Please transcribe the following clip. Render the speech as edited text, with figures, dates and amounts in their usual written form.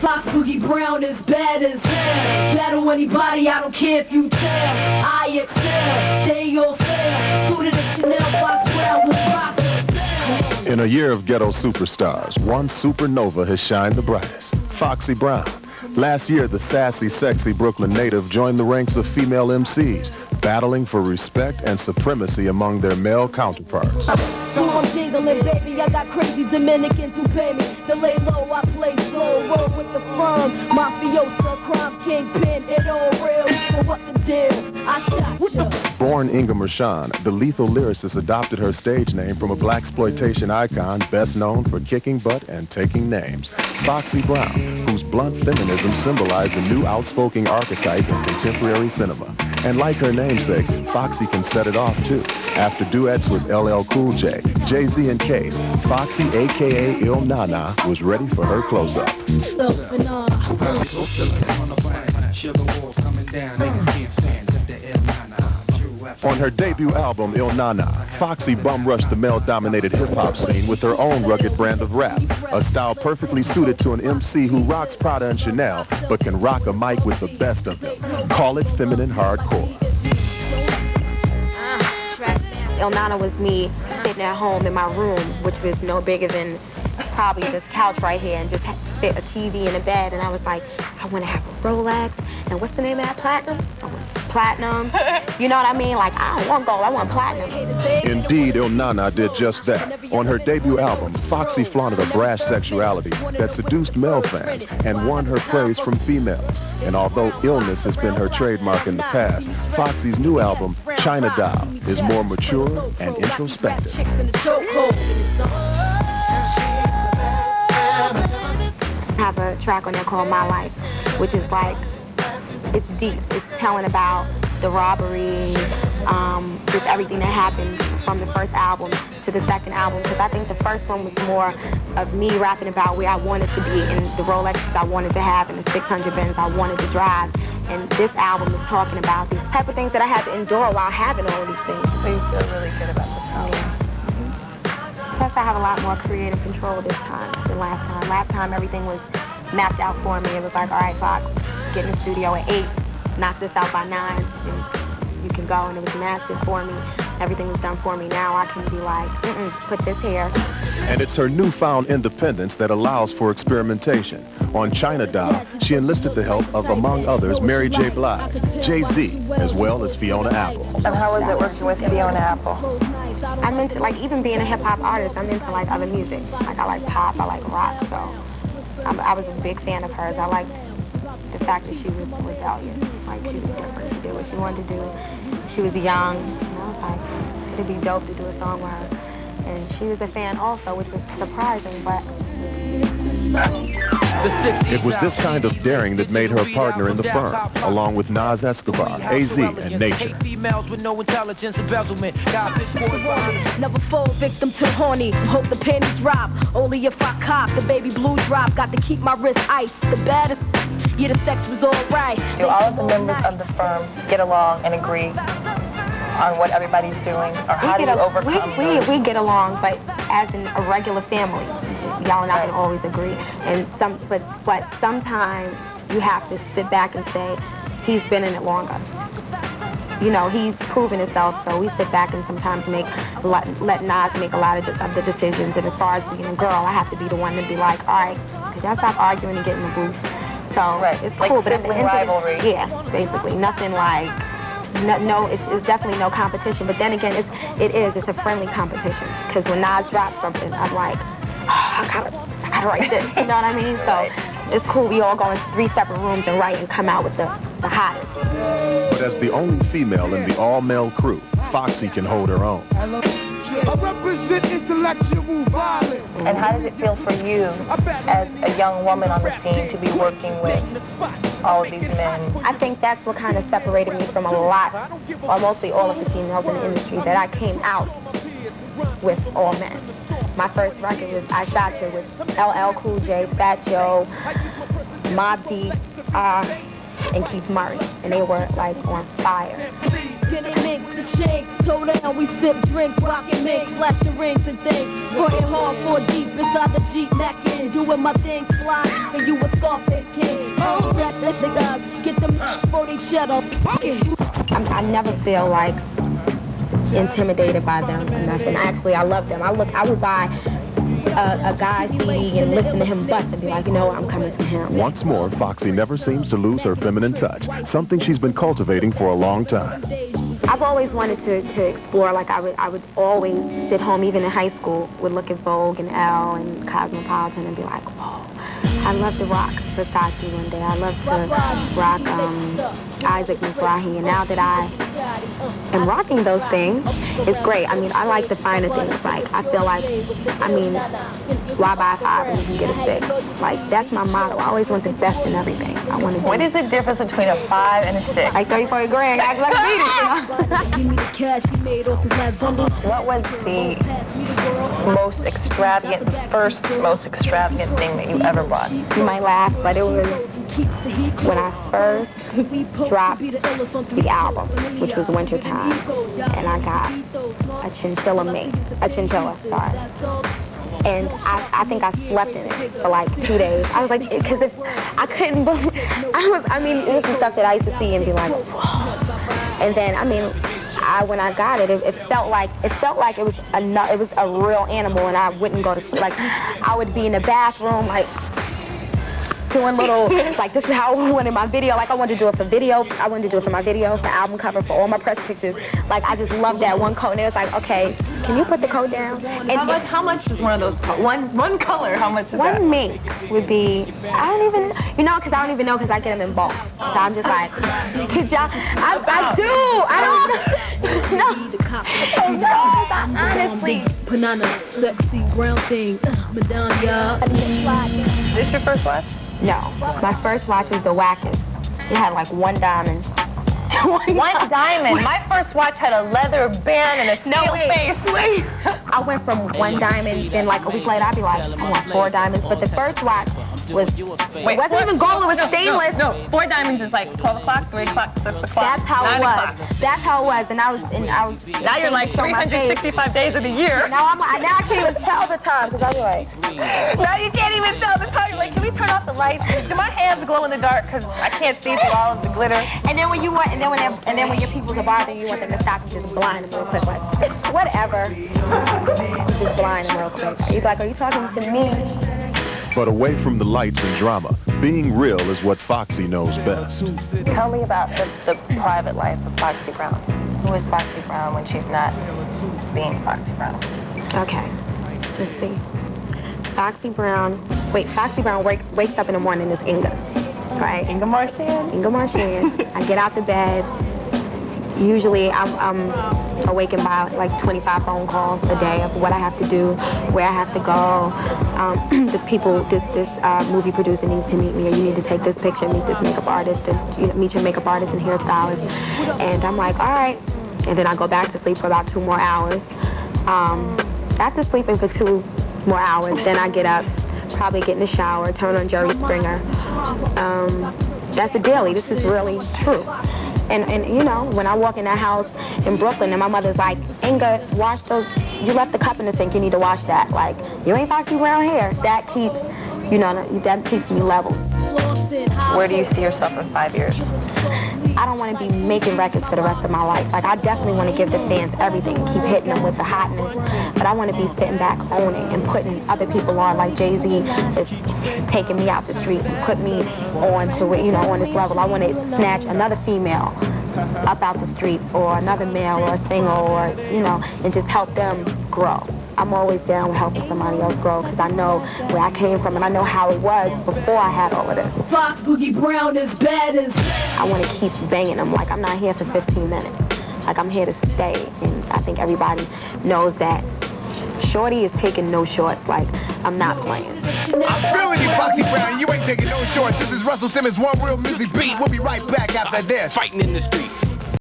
Fox Boogie Brown is bad as hell. Battle anybody, I don't care if you tell. I excel, they all fail. Suited as Chanel, Fox Brown will rock it. In a year of ghetto superstars, one supernova has shined the brightest, Foxy Brown. Last year, the sassy, sexy Brooklyn native joined the ranks of female MCs, battling for respect and supremacy among their male counterparts. I'm jingling, baby, I got crazy Dominicans who pay me to lay low, I play slow, roll with the firm, mafiosa, crime kingpin, it all real, so what the deal? I shot ya. Born Inga Mershon, the lethal lyricist adopted her stage name from a blaxploitation icon best known for kicking butt and taking names, Foxy Brown, whose blunt feminism symbolized a new outspoken archetype in contemporary cinema. And like her namesake, Foxy can set it off too. After duets with LL Cool J, Jay-Z and Case, Foxy, aka Il Nana, was ready for her close-up. On her debut album, Il Nana, Foxy bum-rushed the male-dominated hip-hop scene with her own rugged brand of rap, a style perfectly suited to an MC who rocks Prada and Chanel, but can rock a mic with the best of them. Call it feminine hardcore. Il Nana was me sitting at home in my room, which was no bigger than probably this couch right here, and just fit a TV in a bed, and I was like, I want to have a Rolex, and what's the name of that, platinum? I want platinum. You know what I mean? Like, I don't want gold, I want platinum. Indeed, Il Nana did just that. On her debut album, Foxy flaunted a brash sexuality that seduced male fans and won her praise from females. And although illness has been her trademark in the past, Foxy's new album, China Doll, is more mature and introspective. I have a track on there called My Life, which is like, it's deep. It's telling about the robbery, just everything that happened from the first album to the second album. Because I think the first one was more of me rapping about where I wanted to be and the Rolexes I wanted to have and the 600 Benz I wanted to drive. And this album is talking about these type of things that I had to endure while having all of these things. So you feel really good about this album? Yeah. Plus I have a lot more creative control this time than last time. Last time everything was mapped out for me. It was like, all right, Fox, get in the studio at 8, knock this out by 9, and you can go. And it was massive for me. Everything was done for me. Now I can be like, put this here. And it's her newfound independence that allows for experimentation. On China Doll, she enlisted the help of, among others, Mary J. Blige, Jay-Z, as well as Fiona Apple. And how was it working with Fiona Apple? I'm into, like, even being a hip-hop artist, I'm into, like, other music. Like, I like pop, I like rock, so I was a big fan of hers. I liked the fact that she was rebellious. Like, she was different. She did what she wanted to do. She was young, and I was like, it'd be dope to do a song with her. And she was a fan also, which was surprising, but... It was this kind of daring that made her partner in the firm, along with Nas Escobar, AZ, and Nature. Never fall victim to horny, hope the panties drop. Only if I cop, the baby blue drop. Got to keep my wrist iced, the baddest. Yeah, the sex was alright. Do all of the members of the firm get along and agree on what everybody's doing, or how do you overcome we get along, but as in a regular family, y'all are not going to always agree. And but sometimes you have to sit back and say, he's been in it longer. You know, he's proven himself, so we sit back and sometimes let Nas make a lot of the decisions. And as far as being a girl, I have to be the one to be like, all right, could y'all stop arguing and get in the booth? So it's like cool, but at the sibling end rivalry. Yeah, basically, nothing like. No, it's definitely no competition. But then again, it's a friendly competition. Because when Nas drops something, I'm like, oh, I gotta write this. You know what I mean? So it's cool. We all go in 3 separate rooms and write and come out with the hottest. But as the only female in the all-male crew, Foxy can hold her own. I represent intellectual violence. And how does it feel for you, as a young woman on the scene, to be working with all of these men? I think that's what kind of separated me from a lot, or mostly all of the females in the industry, that I came out with all men. My first record was I Shot You with LL Cool J, Fat Joe, Mobb Deep, and Keith Murray, and they were like on fire. Toe down, we sip drinks, rockin' mix, flashing rings and things. Putting hard for deep inside the Jeep, necking, doing my thing, fly, and you a Scarface. Nigga, get them for each other. I never feel like intimidated by them or nothing. Actually, I love them. I would buy a guy's CD and listen to him bust and be like, you know what, I'm coming for him. Once more, Foxy never seems to lose her feminine touch, something she's been cultivating for a long time. I've always wanted to explore. Like I would always sit home, even in high school, would look at Vogue and Elle and Cosmopolitan and be like, whoa, I love to rock Versace one day. I love to rock Isaac Mizrahi. And now that I am rocking those things, it's great. I mean, I like the finer things. Like, I feel like, I mean, why buy a 5 when you can get a 6? Like, that's my motto. I always want the best in everything. I want to. What is the difference between a 5 and a 6? Like 34 grand. I like beat it, you know? Give me the cash he made off his last bundle. What was the most extravagant, first most extravagant thing that you ever bought? You might laugh, but it was when I first dropped the album, which was Wintertime, and I got a chinchilla, sorry. And I think I slept in it for like 2 days. I was like, because I couldn't believe, I mean, it was the stuff that I used to see and be like, whoa. And then, I mean, when I got it, it felt like it was a real animal, and I wouldn't go to sleep. Like, I would be in the bathroom, like, doing little, like, this is how I wanted my video. Like, I wanted to do it for video. I wanted to do it for my video, for album cover, for all my press pictures. Like, I just loved that one coat. And it was like, okay, can you put the coat down? And How much is one of those? One color, how much is that? One mink would be, I don't even know, because I get them in bulk. So I'm just like, could y'all, I do. I don't know. No, honestly. Banana, sexy, brown thing, Madonna. Is this your first watch? No, my first watch was the wackest. It had like one diamond. One diamond? My first watch had a leather band and a steel face. Wait. I went from one diamond, then like a week later I'd be like, I want 4 diamonds. But the first watch was, it wasn't even gold, it was stainless. No, 4 diamonds is like 12 o'clock, 3 o'clock, 6 o'clock, That's how it 9 was. o'clock. That's how it was. And I was Now you're like 365 days of the year. Now I can't even tell the time, because I'm like, Now you can't even tell the time. You're like, can we turn off the lights? Do my hands glow in the dark because I can't see through all of the glitter? and then when you want, and then when your people's are bothering you, want them to stop and just blind them real quick, like, whatever. Just blind them real quick. He's like, are you talking to me? But away from the lights and drama, being real is what Foxy knows best. Tell me about the private life of Foxy Brown. Who is Foxy Brown when she's not being Foxy Brown? Okay, let's see. Foxy Brown wakes up in the morning as Inga, right? Inga Marchand? Inga Marchand. I get out the bed. Usually I'm awakened by like 25 phone calls a day of what I have to do, where I have to go. This movie producer needs to meet me, or you need to take this picture, meet this makeup artist, and meet your makeup artist and hairstylist. And I'm like, all right. And then I go back to sleep for about 2 more hours. After sleeping for 2 more hours, then I get up, probably get in the shower, turn on Jerry Springer. That's the daily. This is really true. And you know, when I walk in that house in Brooklyn and my mother's like, Inga, wash those, you left the cup in the sink, you need to wash that. Like, you ain't Foxy Brown here. That keeps, you know, that keeps me level. Where do you see yourself in 5 years? I don't want to be making records for the rest of my life. Like, I definitely want to give the fans everything, keep hitting them with the hotness. But I want to be sitting back, owning, and putting other people on. Like Jay-Z is taking me out the street and put me on to, you know, on this level. I want to snatch another female up out the street, or another male, or a single, or, you know, and just help them grow. I'm always down with helping somebody else grow, because I know where I came from and I know how it was before I had all of this. Fox Boogie Brown is bad as... I want to keep banging them. Like, I'm not here for 15 minutes. Like, I'm here to stay. And I think everybody knows that. Shorty is taking no shorts. Like, I'm not playing. I'm feeling you, Foxy Brown. You ain't taking no shorts. This is Russell Simmons, One Real Music Beat. We'll be right back after this. Fighting in the streets.